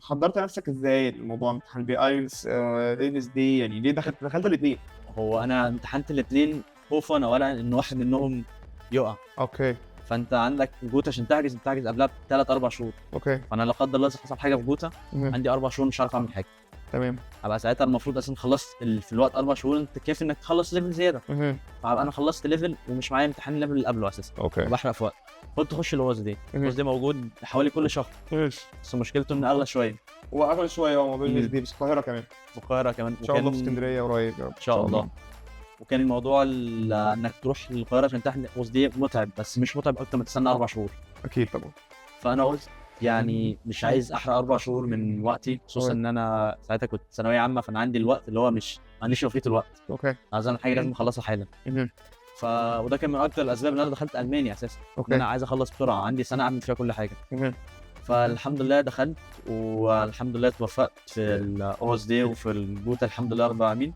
حضرت نفسك ازاي الموضوع امتحان بي ايلتس ايلتس دي يعني ليه دخلت الاثنين؟ هو انا امتحنت الاثنين خوفا اولا ان واحد منهم يقع. اوكي فانت عندك جوتا عشان بتحجز قبلها ب3-4 شهور. اوكي فانا لا قدر الله حصل حاجه في جوتا، مهم. عندي 4 شهور مش عارف اعمل حاجه. تمام هبقى ساعتها المفروض اصلا خلصت في الوقت 4 شهور، انت كيف انك تخلص ليفل زياده. مهم. فهبقى انا خلصت ليفل ومش معايا امتحان الليفل اللي قبله اساسا، اوكي وبحرق في وقت. قلت اخش الوز دي. مهم. الوز دي موجود حوالي كل شهر، ماشي. بس مشكلته انه اغلى شويه. هو اغلى شويه هو موضوع مم. دي بس القاهره كمان في القاهره كمان، ان شاء الله في اسكندريه قريب ان شاء الله. وكان الموضوع انك تروح للقاهره عشان تمتحن الوز دي متعب، بس مش متعب اكتر ما تستنى 4 شهور. اكيد طبعا. فانا قلت يعني مش عايز احرق 4 شهور من وقتي، خصوصا ان انا ساعتها كنت ثانويه عامه، فانا عندي الوقت اللي هو مش ما عنديش وفيه الوقت. اوكي عايز اعمل حاجه لازم اخلصها حالا. مهم. وده كان من اكتر الاسباب ان انا دخلت المانيا اساسا. ان انا اوكي عايز اخلص بسرعه، عندي سنه اعمل فيها كل حاجه. مهم. فالحمد لله دخلت، والحمد لله اتوفقت في الاوز دي وفي الجوتا الحمد لله رب العالمين.